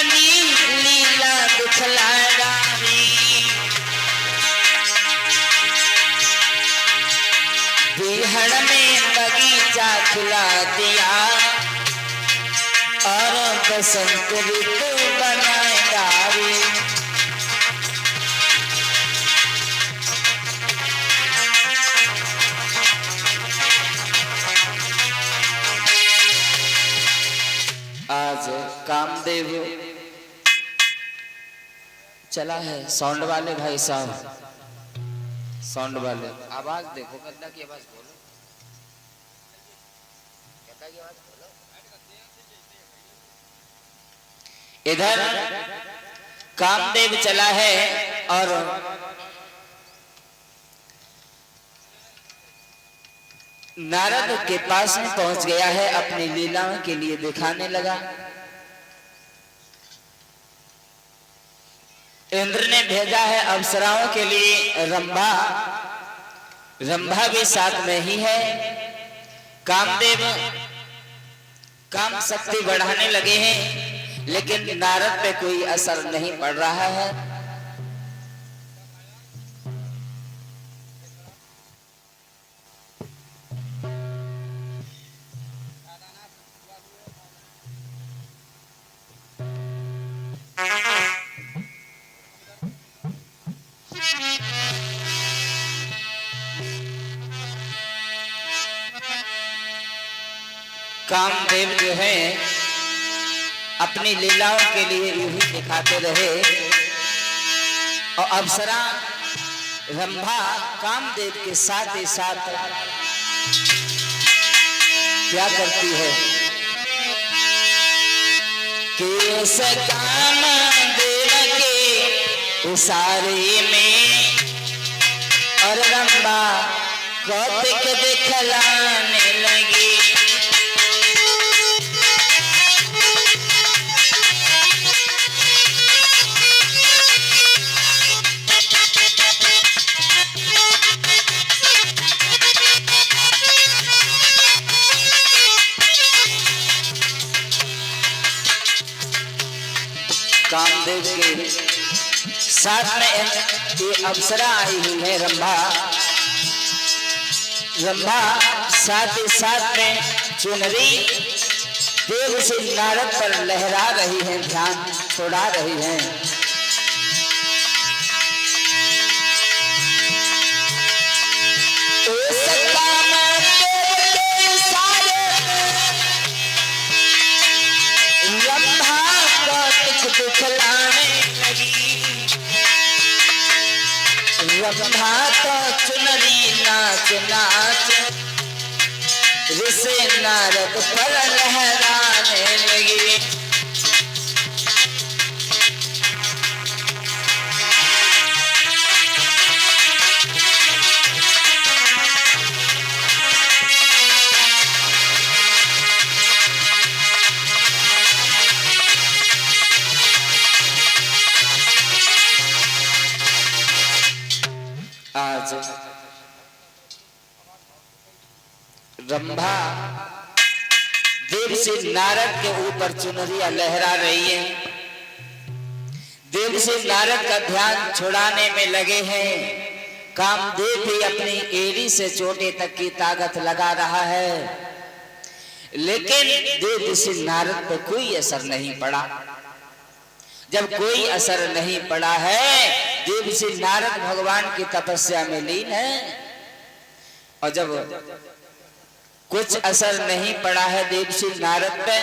अपनी लीला दिखला डाली। बिहड़ में बगीचा खिला दिया और बसंत ऋतु बनाए डाली। आज कामदेव चला है। साउंड वाले भाई साहब, साउंड वाले आवाज देखो, गद्दा की आवाज बोलो, गद्दा की आवाज बोलो। इधर कामदेव चला है और नारद के पास में पहुंच गया है, अपनी लीलाओं के लिए दिखाने लगा। इंद्र ने भेजा है अप्सराओं के लिए रंभा, रंभा भी साथ में ही है। कामदेव काम शक्ति बढ़ाने लगे हैं, लेकिन नारद पे कोई असर नहीं पड़ रहा है। कामदेव जो है अपनी लीलाओं के लिए यूं ही दिखाते रहे और अप्सरा रंभा कामदेव के साथ ही साथ क्या करती है कि उस कामदेव के इशारे में और रंभा कौतिक दिखलाने लगी। कामदेव के साथ में ये अप्सरा आई हुई है रंभा, रंभा साथ ही साथ में चुनरी देव से नारद पर लहरा रही है, ध्यान छोड़ा रही है। रंभा तो चुनरी नाच नाच ऋषि नारद पर लहराने लगी। आज रंभा देव से नारद के ऊपर चुनरिया लहरा रही है। देव से नारद का ध्यान छुड़ाने में लगे हैं। कामदेव भी अपनी एड़ी से चोटी तक की ताकत लगा रहा है, लेकिन देव से नारद पर कोई असर नहीं पड़ा। जब कोई असर नहीं पड़ा है, देव से नारद भगवान की तपस्या में लीन है, और जब कुछ असर नहीं पड़ा है देव से नारद पे,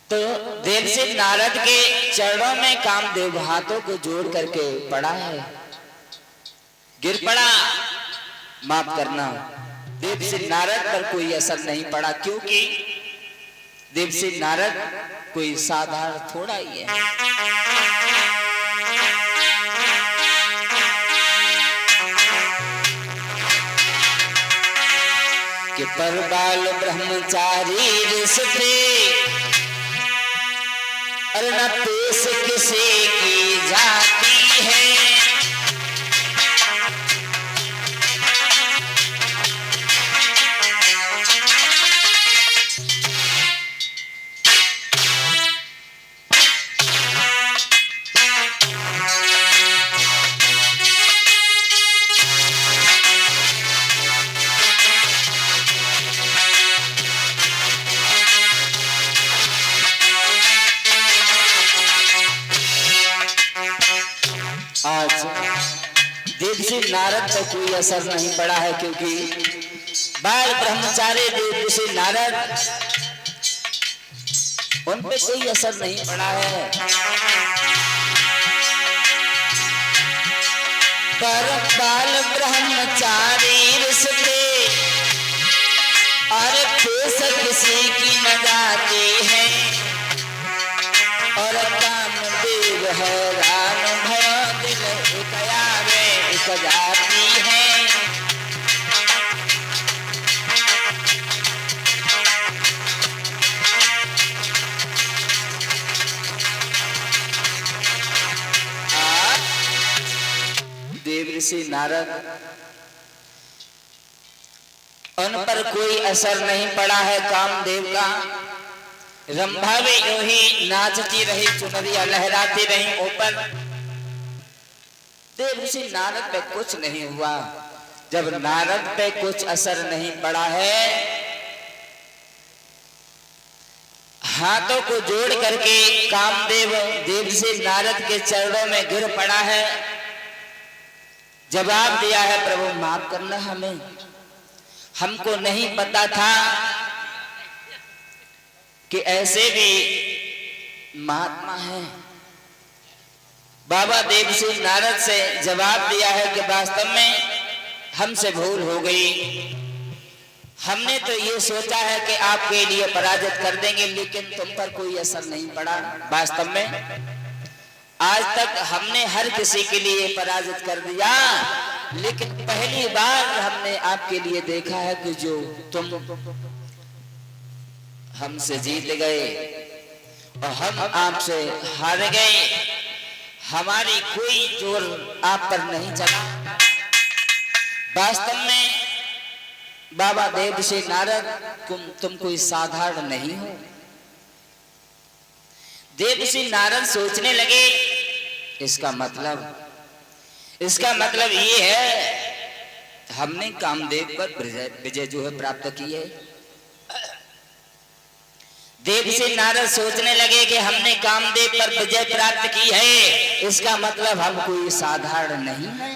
तो देव से नारद के चरणों में कामदेव हाथों को जोड़ करके पड़ा है, गिर पड़ा। माफ करना, देव से नारद पर कोई असर नहीं पड़ा, क्योंकि देव से नारद कोई साधारण थोड़ा ही है। कि परबाल ब्रह्मचारी रिश्ते और न पेश किसी की जाती है। देवर्षि नारद पर कोई असर नहीं पड़ा है, क्योंकि बाल ब्रह्मचारी देवर्षि नारद, उन पे कोई असर नहीं पड़ा है। पर बाल ब्रह्मचारी रिश्ते और ठेस किसी की न जाती है, और कामदेव हैरान भया दिल एक आवे एक जाती है। देवर्षि नारद, उन पर कोई असर नहीं पड़ा है कामदेव का। रंभा भी यूं ही नाचती रही, चुनरिया लहराती रही ऊपर। देवर्षि नारद पे कुछ नहीं हुआ। जब नारद पे कुछ असर नहीं पड़ा है, हाथों को जोड़ करके कामदेव देवर्षि नारद के चरणों में गिर पड़ा है। जवाब दिया है, प्रभु माफ करना हमें, हमको नहीं पता था कि ऐसे भी महात्मा हैं। बाबा देवर्षि नारद से जवाब दिया है कि वास्तव में हमसे भूल हो गई। हमने तो ये सोचा है कि आपके लिए पराजित कर देंगे, लेकिन तुम पर कोई असर नहीं पड़ा। वास्तव में आज तक हमने हर किसी के लिए पराजित कर दिया, लेकिन पहली बार हमने आपके लिए देखा है कि जो तुम हमसे जीत गए और हम आपसे हार गए। हमारी कोई जोर आप पर नहीं चला। वास्तव में बाबा देवर्षि नारद, तुम कोई साधारण नहीं हो। देवर्षि नारद सोचने लगे, इसका मतलब ये है हमने कामदेव पर विजय जो है प्राप्त की है। देवर्षि नारद सोचने लगे कि हमने कामदेव पर विजय प्राप्त की है, इसका मतलब हम कोई साधारण नहीं है।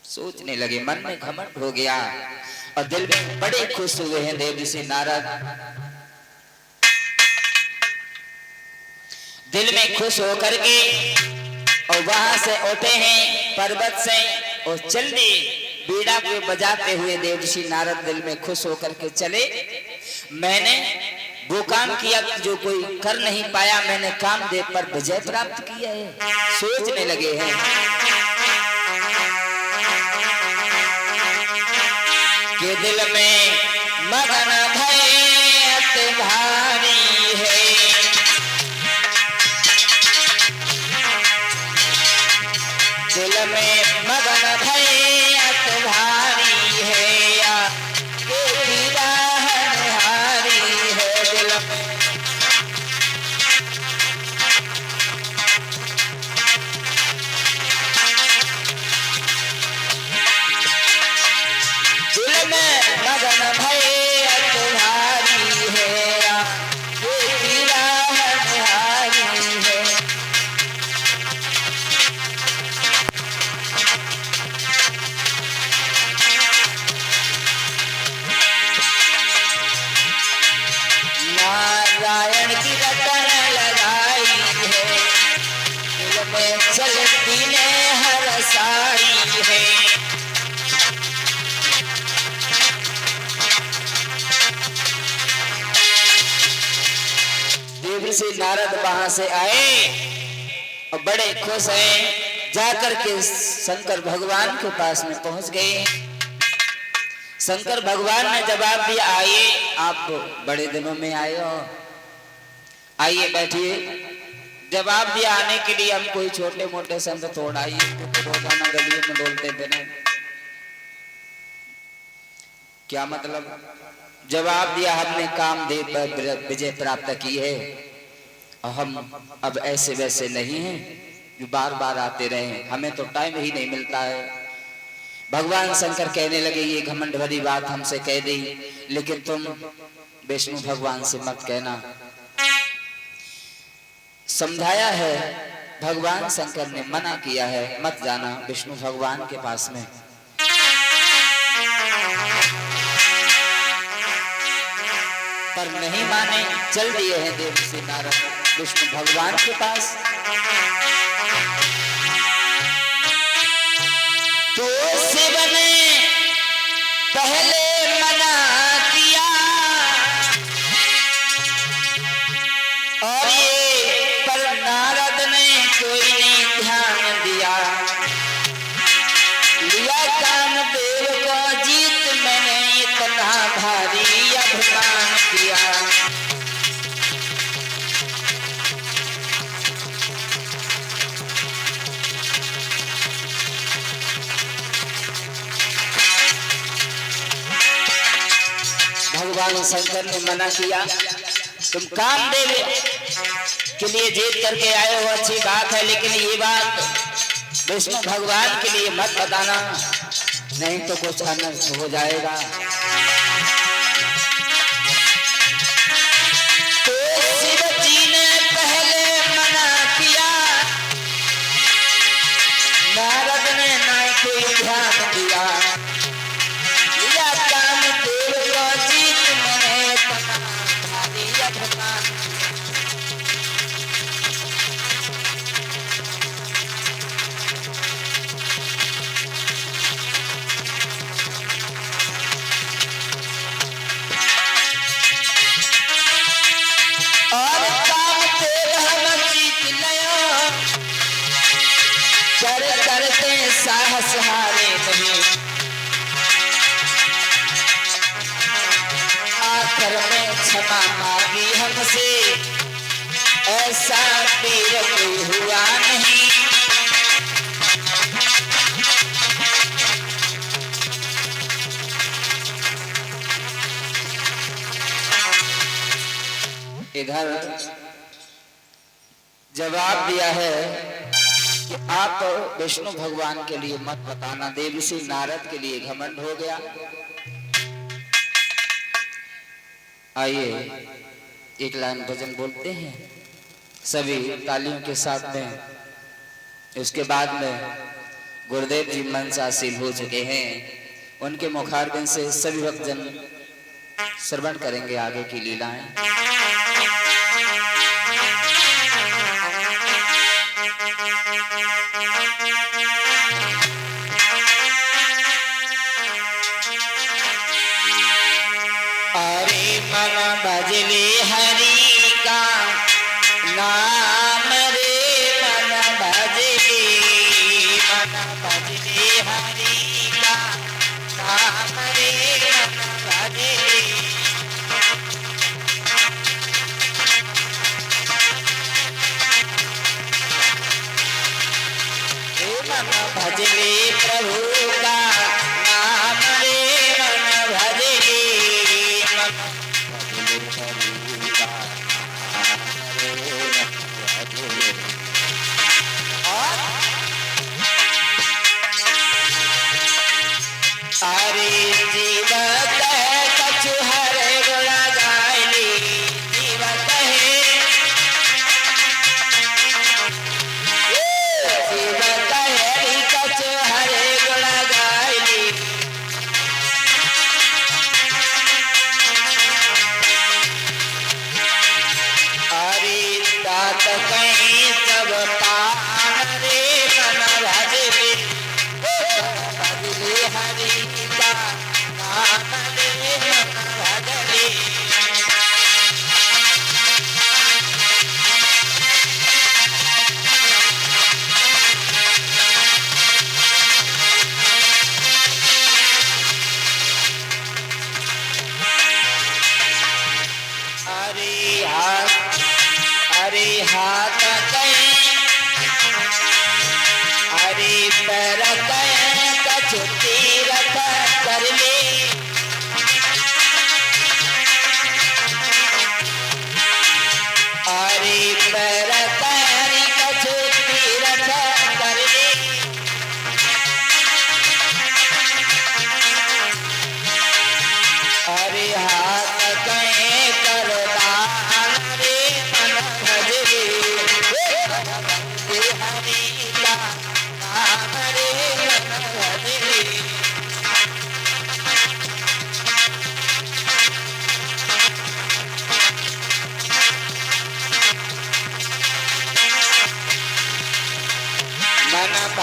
सोचने लगे, मन में घमंड हो गया और दिल में बड़े खुश हुए हैं देवर्षि नारद। दिल में खुश होकर के और वहां से उठे हैं पर्वत से और चल दिए। बीड़ा को बजाते हुए देवर्षि नारद दिल में खुश होकर के चले। मैंने वो काम किया जो कोई कर नहीं पाया, मैंने कामदेव पर विजय प्राप्त किया है। सोचने लगे हैं कि दिल में मगन भय भारी है, दिल में मगन भयत भारी है, या हारी है दिल में। दिल में मगन भयत भारी है, या हारी है। नारायण की रतन लगाई है, दिल में चलती ने हर साई है। देवर्षि नारद वहां से आए और बड़े खुश हैं। जाकर के शंकर भगवान के पास में पहुंच गए। शंकर भगवान ने जवाब दिया, आइए, आप बड़े दिनों में आए हो, आइए बैठिए। जवाब दिया, आने के लिए हम कोई छोटे मोटे संत थोड़ा आइए, रोजाना गलियों में डोलते थे। क्या मतलब? जवाब दिया, हमने कामदेव पर विजय प्राप्त की है और हम अब ऐसे वैसे नहीं हैं जो बार बार आते रहे, हमें तो टाइम ही नहीं मिलता है। भगवान शंकर कहने लगे, ये घमंड भरी बात हमसे कह दी, लेकिन तुम विष्णु भगवान से मत कहना। समझाया है भगवान शंकर ने मना किया है, मत जाना विष्णु भगवान के पास में। पर नहीं माने, चल दिए हैं देवर्षि नारद विष्णु भगवान के पास। तो शिव ने पहले मना किया और ये पर नारद ने कोई नहीं ध्यान दिया। लिया कामदेव को जीत मैंने इतना भारी अभिमान किया। भगवान शंकर ने मना किया, तुम कामदेव के लिए जीत करके आए हो, अच्छी बात है, लेकिन ये बात विष्णु भगवान के लिए मत बताना, नहीं तो कुछ अनर्थ हो जाएगा। तो शिव जी ने पहले मना किया, नारद ने ना कोई ध्यान दिया। साहस हारे नहीं, आखिर में क्षमा मांगी हमसे, ऐसा पीर कोई हुआ नहीं। इधर जवाब दिया है कि आप विष्णु भगवान के लिए मत बताना, देवर्षि नारद के लिए घमंड हो गया। आइए एक लाइन भजन बोलते हैं सभी तालियों के साथ में। उसके बाद में गुरुदेव जी मंचासीन हो चुके हैं, उनके मुखारबिंद से सभी भक्तजन श्रवण करेंगे आगे की लीलाएं। भजले हरि का नाम रे, मन भजले हरि का नाम रे, मन भजले। मन भजले प्रभु का नाम रे, मन भजले। अरे जीव कहे कछु हर गुण गायली, जीव कहे कछु हर गुण गायली। अरे दात कहीं सब पान रे, मन भजले हरि का नाम रे, मन भजले। अरे हाथ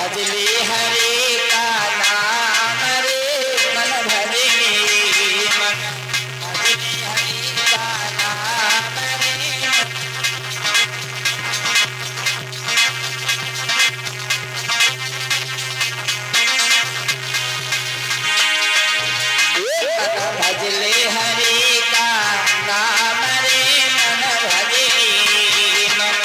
भजले हरे का नाम रे मन भजले मन भजले हरे का नाम रे भजले हरे का नाम रे मन भजले मन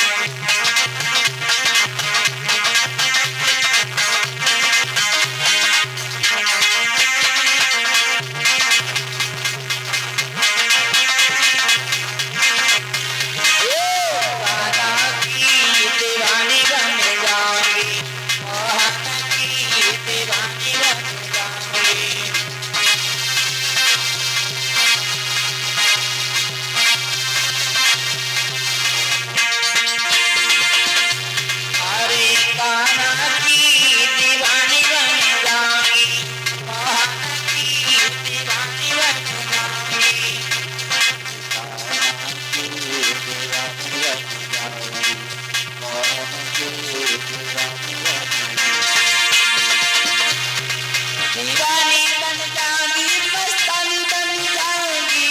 दीवानी बन जाऊंगी मस्तानी बन जाऊंगी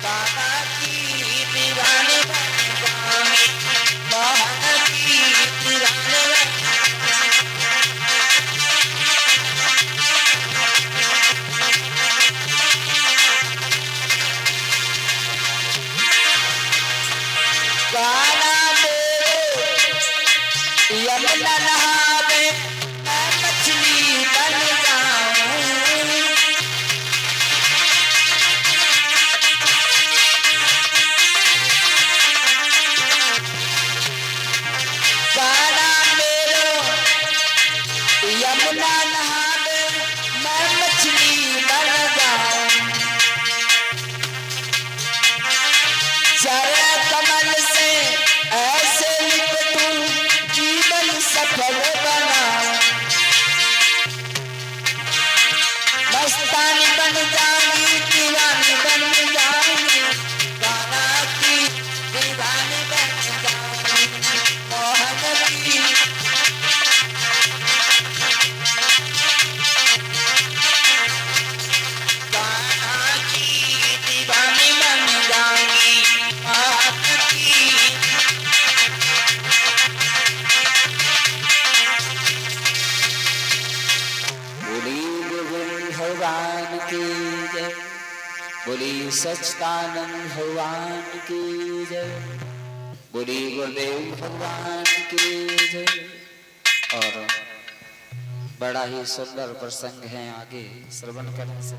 काका की दीवानी बन जाऊंगी मोहन की दीवानी बन काला मेरे यमुना नहावे मैं मछली बन जाऊं काला मेरो यमुना नहावे मैं मछली बन जाऊं चरण कमल से ऐसे लिपटूं जीवन सफल बनाऊं मस्तानी बन जाऊंगी दीवानी बन जाऊंगी काना की दीवानी बन जाऊंगी मोहन की काना की दीवानी बन जाऊंगी मोहन की बोली गोविंद भगवान की जय बोली सच्चिदानंद भगवान की जय बोली गुरुदेव भगवान की जय। और बड़ा ही सुंदर प्रसंग है, आगे श्रवण करने से